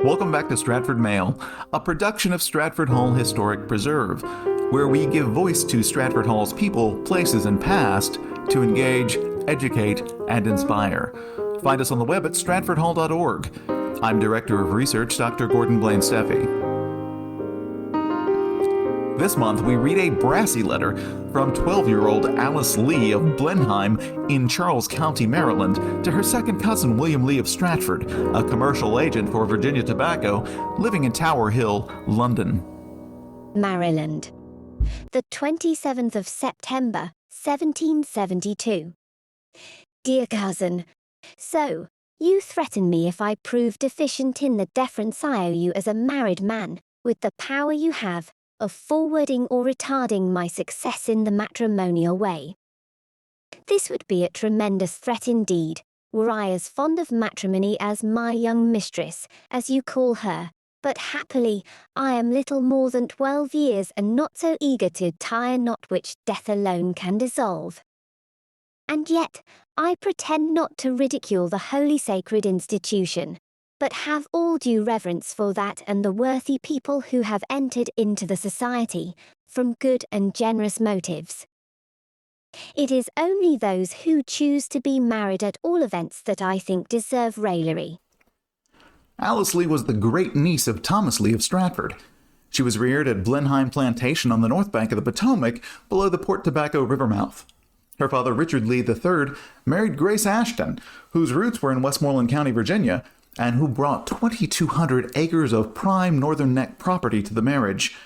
Welcome back to Stratford Mail, a production of Stratford Hall Historic Preserve, where we give voice to Stratford Hall's people, places, and past to engage, educate, and inspire. Find us on the web at stratfordhall.org. I'm Director of Research, Dr. Gordon Blaine Steffi. This month, we read a brassy letter from 12-year-old Alice Lee of Blenheim in Charles County, Maryland, to her second cousin William Lee of Stratford, a commercial agent for Virginia Tobacco, living in Tower Hill, London. Maryland, the 27th of September, 1772. Dear cousin, so, you threaten me if I prove deficient in the deference I owe you as a married man, with the power you have of forwarding or retarding my success in the matrimonial way. This would be a tremendous threat indeed, were I as fond of matrimony as my young mistress, as you call her, but happily I am little more than 12 years and not so eager to tie a knot which death alone can dissolve. And yet I pretend not to ridicule the holy sacred institution, but have all due reverence for that and the worthy people who have entered into the society, from good and generous motives. It is only those who choose to be married at all events that I think deserve raillery. Alice Lee was the great-niece of Thomas Lee of Stratford. She was reared at Blenheim Plantation on the north bank of the Potomac, below the Port Tobacco River mouth. Her father, Richard Lee III, married Grace Ashton, whose roots were in Westmoreland County, Virginia, and who brought 2,200 acres of prime Northern Neck property to the marriage.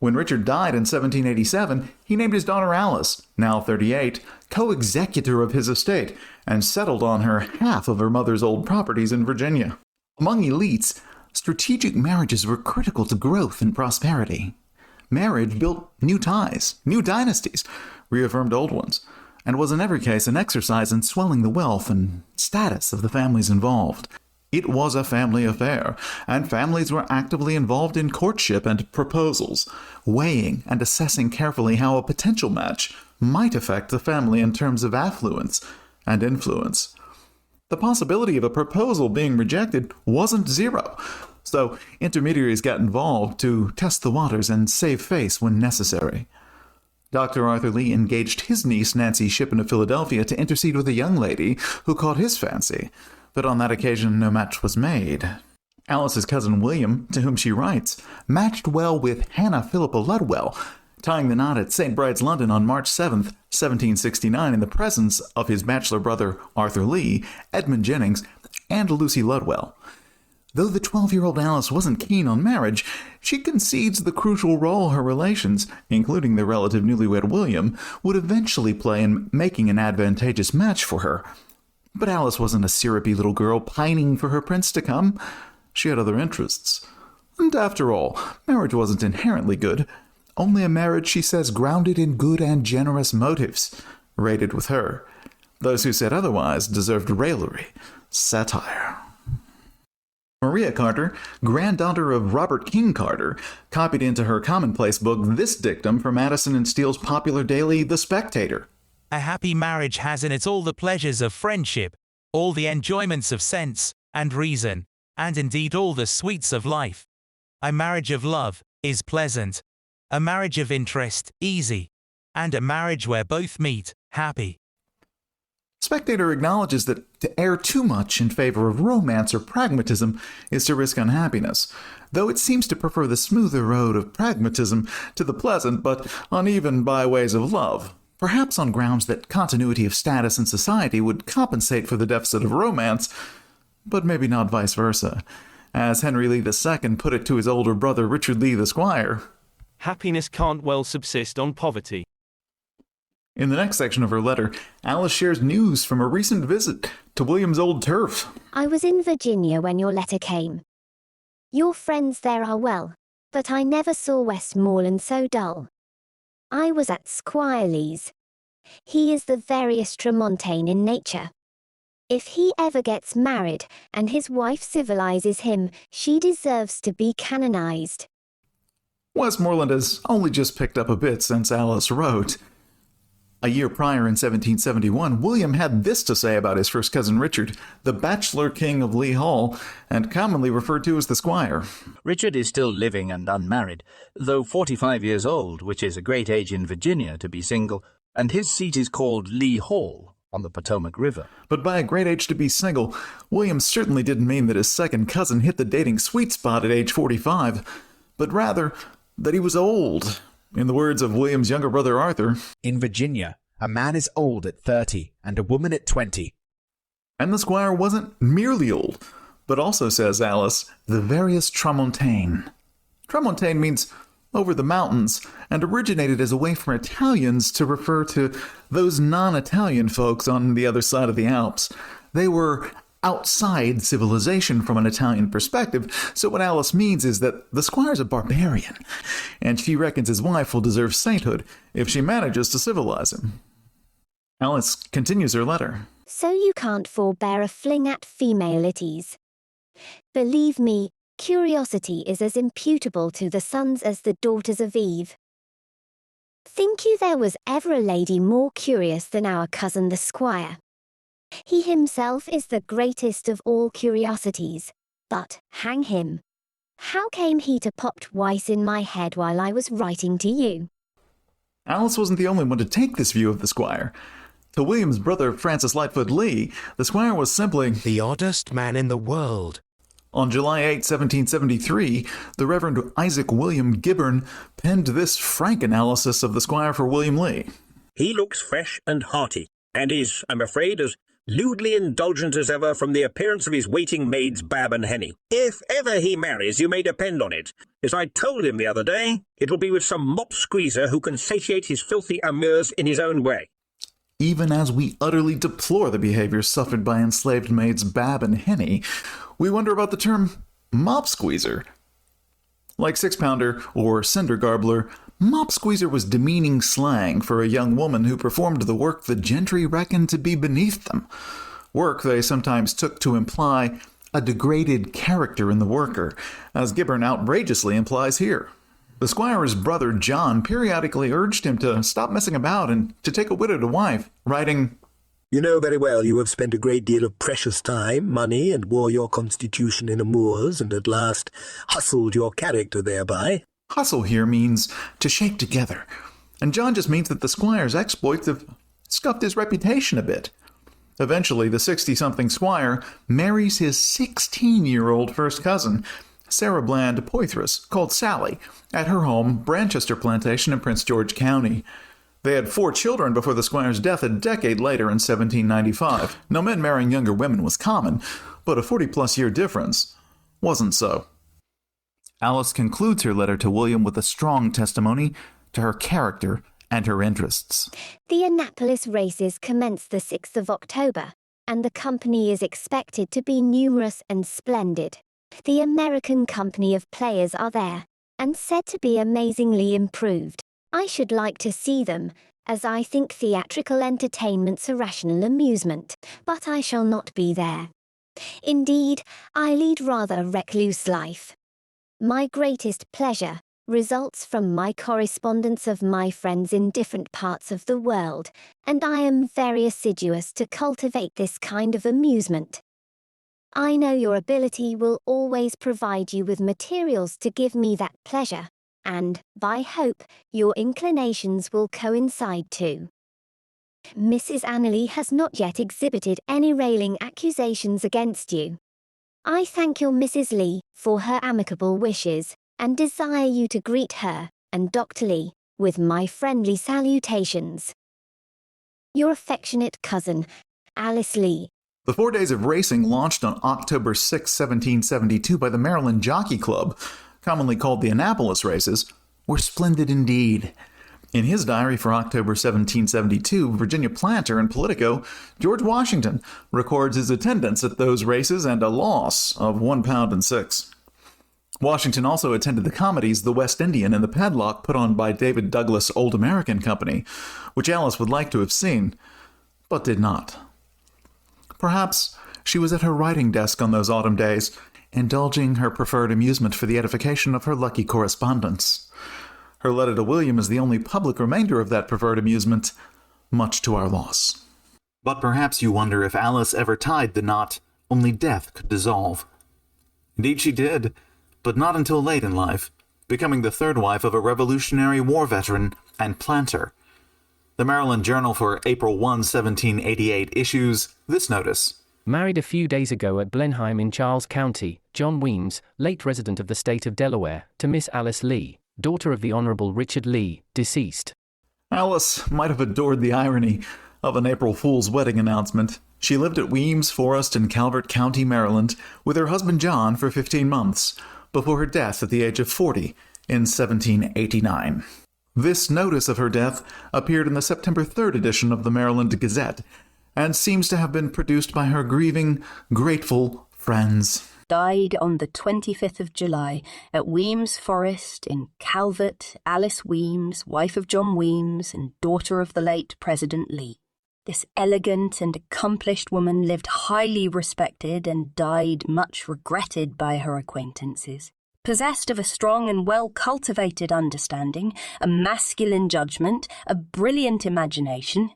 When Richard died in 1787, he named his daughter Alice, now 38, co-executor of his estate, and settled on her half of her mother's old properties in Virginia. Among elites, strategic marriages were critical to growth and prosperity. Marriage built new ties, new dynasties, reaffirmed old ones, and was in every case an exercise in swelling the wealth and status of the families involved. It was a family affair, and families were actively involved in courtship and proposals, weighing and assessing carefully how a potential match might affect the family in terms of affluence and influence. The possibility of a proposal being rejected wasn't zero, so intermediaries got involved to test the waters and save face when necessary. Dr. Arthur Lee engaged his niece Nancy Shippen of Philadelphia to intercede with a young lady who caught his fancy, but on that occasion no match was made. Alice's cousin William, to whom she writes, matched well with Hannah Philippa Ludwell, tying the knot at St. Bride's, London on March 7, 1769, in the presence of his bachelor brother Arthur Lee, Edmund Jennings, and Lucy Ludwell. Though the 12-year-old Alice wasn't keen on marriage, she concedes the crucial role her relations, including their relative newlywed William, would eventually play in making an advantageous match for her. But Alice wasn't a syrupy little girl pining for her prince to come. She had other interests. And after all, marriage wasn't inherently good. Only a marriage, she says, grounded in good and generous motives, rated with her. Those who said otherwise deserved raillery, satire. Maria Carter, granddaughter of Robert King Carter, copied into her commonplace book this dictum from Addison and Steele's popular daily The Spectator. A happy marriage has in it all the pleasures of friendship, all the enjoyments of sense and reason, and indeed all the sweets of life. A marriage of love is pleasant, a marriage of interest easy, and a marriage where both meet happy. Spectator acknowledges that to err too much in favor of romance or pragmatism is to risk unhappiness, though it seems to prefer the smoother road of pragmatism to the pleasant but uneven byways of love. Perhaps on grounds that continuity of status in society would compensate for the deficit of romance, but maybe not vice versa. As Henry Lee II put it to his older brother Richard Lee the Squire, happiness can't well subsist on poverty. In the next section of her letter, Alice shares news from a recent visit to William's old turf. I was in Virginia when your letter came. Your friends there are well, but I never saw Westmoreland so dull. I was at Squire Lee's. He is the veriest Tramontane in nature. If he ever gets married and his wife civilizes him, she deserves to be canonized. Westmoreland has only just picked up a bit since Alice wrote. A year prior in 1771, William had this to say about his first cousin Richard, the bachelor king of Lee Hall, and commonly referred to as the Squire. Richard is still living and unmarried, though 45 years old, which is a great age in Virginia to be single, and his seat is called Lee Hall on the Potomac River. But by a great age to be single, William certainly didn't mean that his second cousin hit the dating sweet spot at age 45, but rather that he was old. In the words of William's younger brother Arthur, "In Virginia, a man is old at 30 and a woman at 20. And the Squire wasn't merely old, but also, says Alice, the veriest Tramontane. Tramontane means over the mountains, and originated as a way for Italians to refer to those non-Italian folks on the other side of the Alps. They were outside civilization from an Italian perspective, so what Alice means is that the Squire's a barbarian, and she reckons his wife will deserve sainthood if she manages to civilize him. Alice continues her letter. So you can't forbear a fling at femalities. Believe me, curiosity is as imputable to the sons as the daughters of Eve. Think you there was ever a lady more curious than our cousin the Squire? He himself is the greatest of all curiosities, but, hang him, how came he to pop twice in my head while I was writing to you? Alice wasn't the only one to take this view of the Squire. To William's brother Francis Lightfoot Lee, the Squire was simply the oddest man in the world. On July 8, 1773, the Reverend Isaac William Gibbon penned this frank analysis of the Squire for William Lee. He looks fresh and hearty, and is, I'm afraid, as lewdly indulgent as ever from the appearance of his waiting maids Bab and Henny. If ever he marries, you may depend on it. As I told him the other day, it will be with some mop squeezer who can satiate his filthy amours in his own way. Even as we utterly deplore the behavior suffered by enslaved maids Bab and Henny, we wonder about the term mop squeezer. Like six-pounder or cinder garbler, mop squeezer was demeaning slang for a young woman who performed the work the gentry reckoned to be beneath them. Work they sometimes took to imply a degraded character in the worker, as Gibbon outrageously implies here. The Squire's brother John periodically urged him to stop messing about and to take a widowed wife, writing, "You know very well you have spent a great deal of precious time, money, and wore your constitution in amours, and at last hustled your character thereby." Hustle here means to shake together, and John just means that the Squire's exploits have scuffed his reputation a bit. Eventually, the 60-something Squire marries his 16-year-old first cousin, Sarah Bland Poythress, called Sally, at her home, Branchester Plantation in Prince George County. They had 4 children before the Squire's death a decade later in 1795. Now, men marrying younger women was common, but a 40-plus year difference wasn't so. Alice concludes her letter to William with a strong testimony to her character and her interests. The Annapolis races commence the 6th of October, and the company is expected to be numerous and splendid. The American company of players are there, and said to be amazingly improved. I should like to see them, as I think theatrical entertainments a rational amusement, but I shall not be there. Indeed, I lead rather a recluse life. My greatest pleasure results from my correspondence of my friends in different parts of the world, and I am very assiduous to cultivate this kind of amusement. I know your ability will always provide you with materials to give me that pleasure, and, by hope, your inclinations will coincide too. Mrs. Annerley has not yet exhibited any railing accusations against you. I thank your Mrs. Lee for her amicable wishes, and desire you to greet her and Dr. Lee with my friendly salutations. Your affectionate cousin, Alice Lee. The 4 days of racing launched on October 6, 1772 by the Maryland Jockey Club, commonly called the Annapolis races, were splendid indeed. In his diary for October 1772, Virginia planter and politico George Washington records his attendance at those races and a loss of £1.06. Washington also attended the comedies The West Indian and The Padlock put on by David Douglas Old American Company, which Alice would like to have seen, but did not. Perhaps she was at her writing desk on those autumn days, indulging her preferred amusement for the edification of her lucky correspondents. Her letter to William is the only public remainder of that preferred amusement, much to our loss. But perhaps you wonder if Alice ever tied the knot only death could dissolve. Indeed she did, but not until late in life, becoming the third wife of a Revolutionary War veteran and planter. The Maryland Journal for April 1, 1788 issues this notice. Married a few days ago at Blenheim in Charles County, John Weems, late resident of the state of Delaware, to Miss Alice Lee, daughter of the Honorable Richard Lee, deceased. Alice might have adored the irony of an April Fool's wedding announcement. She lived at Weems Forest in Calvert County, Maryland, with her husband John for 15 months, before her death at the age of 40 in 1789. This notice of her death appeared in the September 3rd edition of the Maryland Gazette, and seems to have been produced by her grieving, grateful friends. Died on the 25th of July at Weems Forest in Calvert, Alice Weems, wife of John Weems and daughter of the late President Lee. This elegant and accomplished woman lived highly respected and died much regretted by her acquaintances. Possessed of a strong and well-cultivated understanding, a masculine judgment, a brilliant imagination,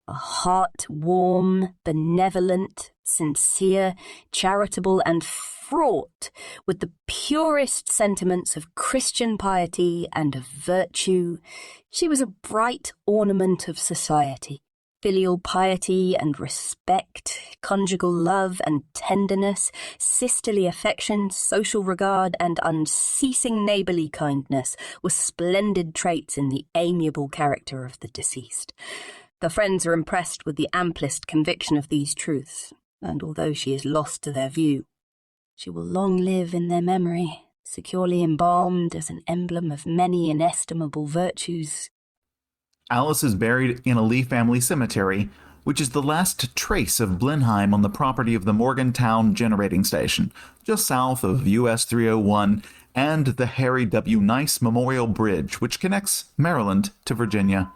a heart warm, benevolent, sincere, charitable, and fraught with the purest sentiments of Christian piety and of virtue, she was a bright ornament of society. Filial piety and respect, conjugal love and tenderness, sisterly affection, social regard, and unceasing neighbourly kindness were splendid traits in the amiable character of the deceased. The friends are impressed with the amplest conviction of these truths, and although she is lost to their view, she will long live in their memory, securely embalmed as an emblem of many inestimable virtues. Alice is buried in a Lee family cemetery, which is the last trace of Blenheim on the property of the Morgantown Generating Station, just south of US 301 and the Harry W. Nice Memorial Bridge, which connects Maryland to Virginia.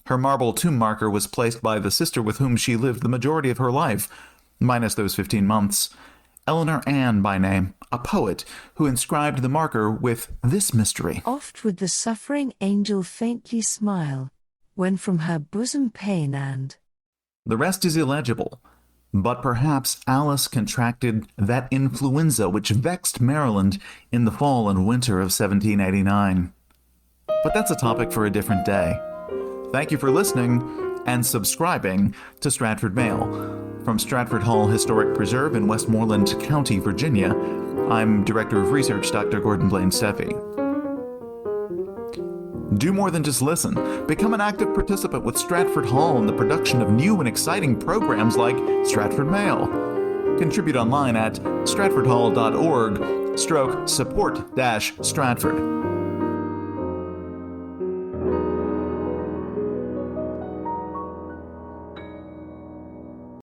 Her marble tomb marker was placed by the sister with whom she lived the majority of her life, minus those 15 months, Eleanor Ann by name, a poet who inscribed the marker with this mystery. Oft would the suffering angel faintly smile, when from her bosom pain and... The rest is illegible, but perhaps Alice contracted that influenza which vexed Maryland in the fall and winter of 1789. But that's a topic for a different day. Thank you for listening and subscribing to Stratford Mail. From Stratford Hall Historic Preserve in Westmoreland County, Virginia, I'm Director of Research Dr. Gordon Blaine Steffi. Do more than just listen. Become an active participant with Stratford Hall in the production of new and exciting programs like Stratford Mail. Contribute online at stratfordhall.org/support-Stratford.